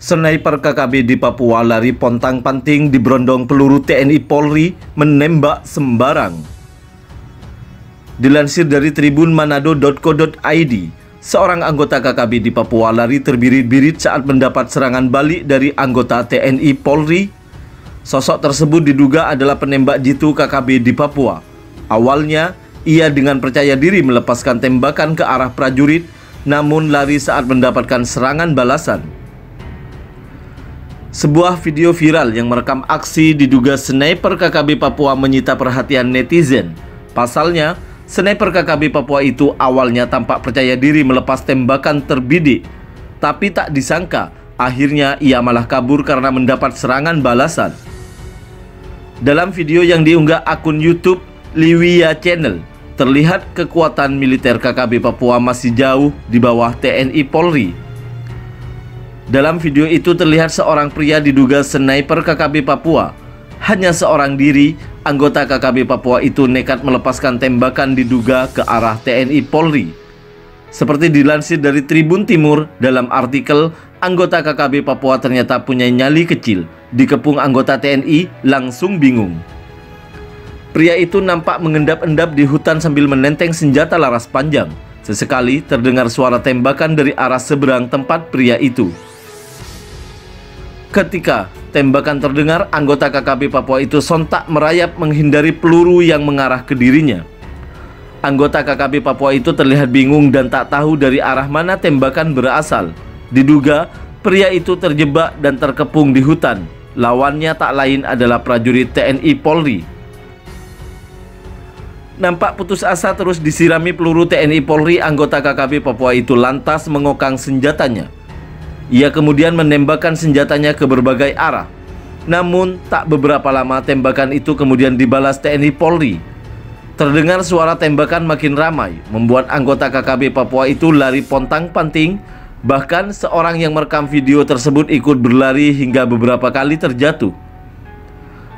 Sniper KKB di Papua lari pontang-panting di berondong peluru TNI Polri menembak sembarang. Dilansir dari tribun manado.co.id, seorang anggota KKB di Papua lari terbirit-birit saat mendapat serangan balik dari anggota TNI Polri. Sosok tersebut diduga adalah penembak jitu KKB di Papua. Awalnya, ia dengan percaya diri melepaskan tembakan ke arah prajurit, namun lari saat mendapatkan serangan balasan. Sebuah video viral yang merekam aksi diduga sniper KKB Papua menyita perhatian netizen. Pasalnya, sniper KKB Papua itu awalnya tampak percaya diri melepas tembakan terbidik. Tapi tak disangka, akhirnya ia malah kabur karena mendapat serangan balasan. Dalam video yang diunggah akun YouTube Liwia Channel, terlihat kekuatan militer KKB Papua masih jauh di bawah TNI Polri. Dalam video itu terlihat seorang pria diduga sniper KKB Papua. Hanya seorang diri, anggota KKB Papua itu nekat melepaskan tembakan diduga ke arah TNI Polri. Seperti dilansir dari Tribun Timur dalam artikel, anggota KKB Papua ternyata punya nyali kecil. Dikepung anggota TNI langsung bingung. Pria itu nampak mengendap-endap di hutan sambil menenteng senjata laras panjang. Sesekali terdengar suara tembakan dari arah seberang tempat pria itu. Ketika tembakan terdengar, anggota KKB Papua itu sontak merayap menghindari peluru yang mengarah ke dirinya. Anggota KKB Papua itu terlihat bingung dan tak tahu dari arah mana tembakan berasal. Diduga pria itu terjebak dan terkepung di hutan. Lawannya tak lain adalah prajurit TNI Polri. Nampak putus asa terus disirami peluru TNI Polri, anggota KKB Papua itu lantas mengokang senjatanya. Ia kemudian menembakkan senjatanya ke berbagai arah. Namun, tak beberapa lama tembakan itu kemudian dibalas TNI Polri. Terdengar suara tembakan makin ramai, membuat anggota KKB Papua itu lari pontang-panting. Bahkan seorang yang merekam video tersebut ikut berlari hingga beberapa kali terjatuh.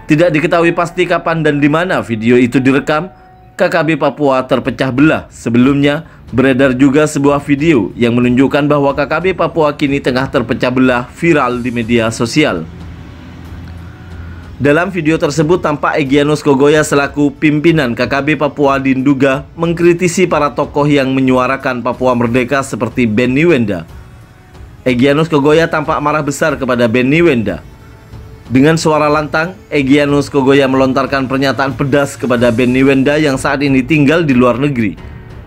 Tidak diketahui pasti kapan dan di mana video itu direkam. KKB Papua terpecah belah. Sebelumnya, beredar juga sebuah video yang menunjukkan bahwa KKB Papua kini tengah terpecah belah viral di media sosial. Dalam video tersebut tampak Egyanus Kogoya selaku pimpinan KKB Papua Dinduga mengkritisi para tokoh yang menyuarakan Papua Merdeka seperti Benny Wenda. Egyanus Kogoya tampak marah besar kepada Benny Wenda. Dengan suara lantang, Egyanus Kogoya melontarkan pernyataan pedas kepada Benny Wenda yang saat ini tinggal di luar negeri.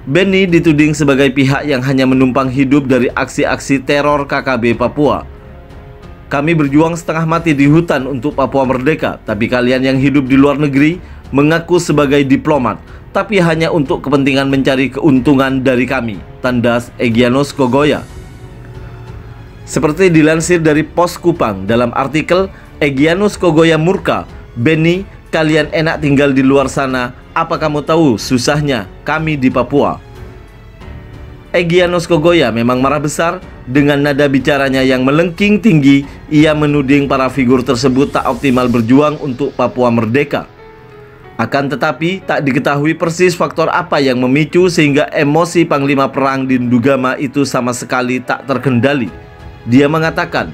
Benny dituding sebagai pihak yang hanya menumpang hidup dari aksi-aksi teror KKB Papua. Kami berjuang setengah mati di hutan untuk Papua Merdeka, tapi kalian yang hidup di luar negeri mengaku sebagai diplomat, tapi hanya untuk kepentingan mencari keuntungan dari kami, tandas Egyanus Kogoya. Seperti dilansir dari Pos Kupang dalam artikel, Egyanus Kogoya murka, Benny, kalian enak tinggal di luar sana, apa kamu tahu susahnya kami di Papua? Egyanus Kogoya memang marah besar. Dengan nada bicaranya yang melengking tinggi, ia menuding para figur tersebut tak optimal berjuang untuk Papua Merdeka. Akan tetapi, tak diketahui persis faktor apa yang memicu sehingga emosi Panglima Perang Dindugama itu sama sekali tak terkendali. Dia mengatakan,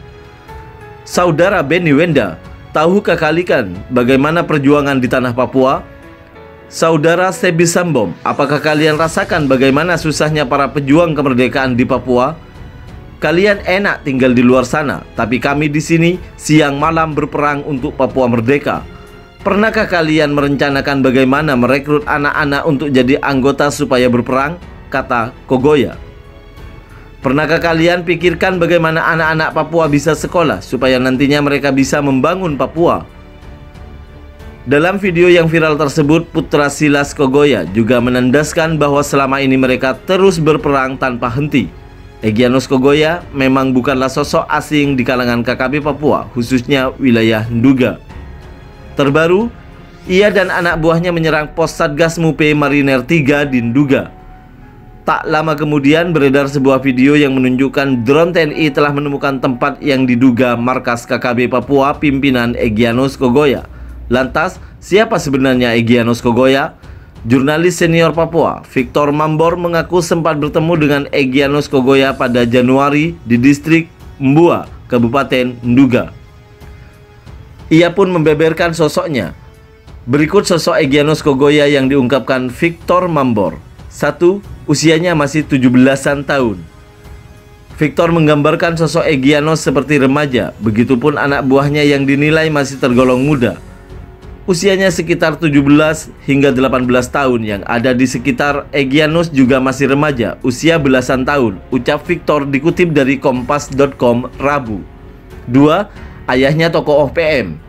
"Saudara Benny Wenda, tahukah kalian bagaimana perjuangan di tanah Papua? Saudara Sebi Sambom, apakah kalian rasakan bagaimana susahnya para pejuang kemerdekaan di Papua? Kalian enak tinggal di luar sana, tapi kami di sini siang malam berperang untuk Papua Merdeka. Pernahkah kalian merencanakan bagaimana merekrut anak-anak untuk jadi anggota supaya berperang?" kata Kogoya. "Pernahkah kalian pikirkan bagaimana anak-anak Papua bisa sekolah supaya nantinya mereka bisa membangun Papua?" Dalam video yang viral tersebut, putra Silas Kogoya juga menandaskan bahwa selama ini mereka terus berperang tanpa henti. Egyanus Kogoya memang bukanlah sosok asing di kalangan KKB Papua, khususnya wilayah Nduga. Terbaru, ia dan anak buahnya menyerang pos Satgas Mupe Mariner 3 di Nduga. Tak lama kemudian beredar sebuah video yang menunjukkan drone TNI telah menemukan tempat yang diduga markas KKB Papua pimpinan Egyanus Kogoya. Lantas, siapa sebenarnya Egyanus Kogoya? Jurnalis senior Papua, Victor Mambor, mengaku sempat bertemu dengan Egyanus Kogoya pada Januari di distrik Mbua, Kabupaten Nduga. Ia pun membeberkan sosoknya. Berikut sosok Egyanus Kogoya yang diungkapkan Victor Mambor. 1. Usianya masih 17-an tahun. Victor menggambarkan sosok Egyanus seperti remaja, begitupun anak buahnya yang dinilai masih tergolong muda. Usianya sekitar 17 hingga 18 tahun, yang ada di sekitar Egyanus juga masih remaja, usia belasan tahun, ucap Victor dikutip dari kompas.com Rabu. 2. Ayahnya tokoh OPM.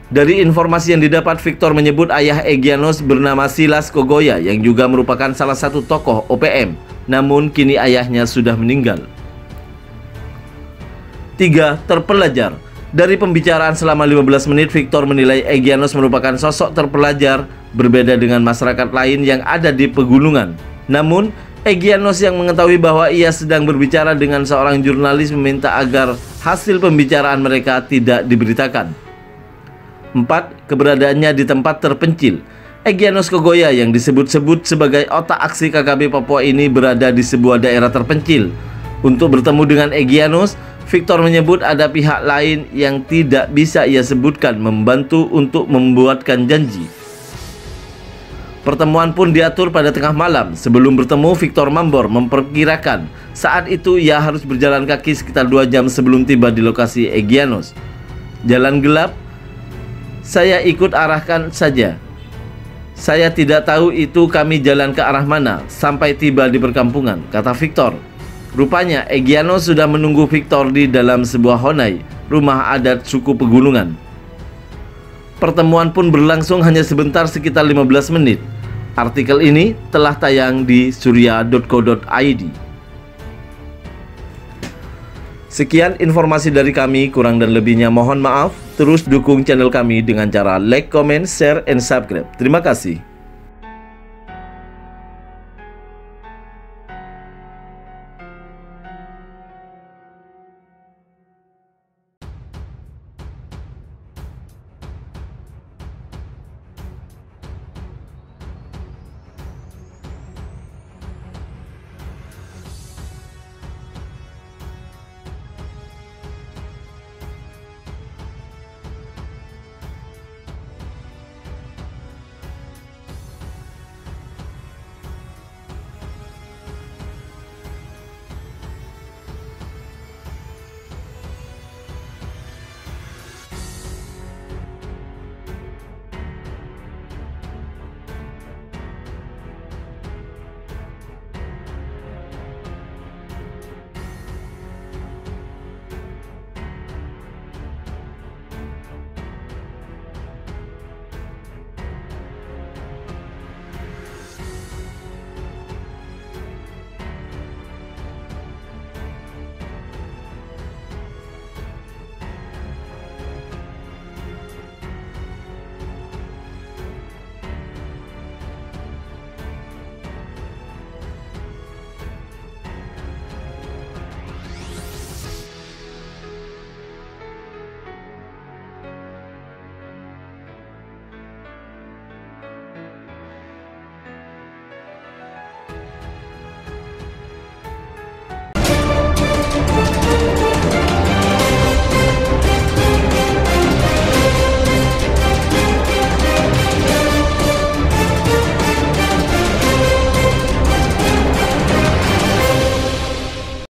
Dari informasi yang didapat, Victor menyebut ayah Egyanus bernama Silas Kogoya yang juga merupakan salah satu tokoh OPM, namun kini ayahnya sudah meninggal. 3. Terpelajar. Dari pembicaraan selama 15 menit, Victor menilai Egyanus merupakan sosok terpelajar, berbeda dengan masyarakat lain yang ada di pegunungan. Namun, Egyanus yang mengetahui bahwa ia sedang berbicara dengan seorang jurnalis meminta agar hasil pembicaraan mereka tidak diberitakan. 4. Keberadaannya di tempat terpencil. Egyanus Kogoya yang disebut-sebut sebagai otak aksi KKB Papua ini berada di sebuah daerah terpencil. Untuk bertemu dengan Egyanus, Victor menyebut ada pihak lain yang tidak bisa ia sebutkan membantu untuk membuatkan janji. Pertemuan pun diatur pada tengah malam. Sebelum bertemu, Victor Mambor memperkirakan saat itu ia harus berjalan kaki sekitar 2 jam sebelum tiba di lokasi Egyanus. Jalan gelap, saya ikut arahkan saja. Saya tidak tahu itu kami jalan ke arah mana sampai tiba di perkampungan, kata Victor. Rupanya Egyanus sudah menunggu Victor di dalam sebuah honai, rumah adat suku pegunungan. Pertemuan pun berlangsung hanya sebentar, sekitar 15 menit. Artikel ini telah tayang di surya.co.id. Sekian informasi dari kami, kurang dan lebihnya mohon maaf. Terus dukung channel kami dengan cara like, comment, share, and subscribe. Terima kasih.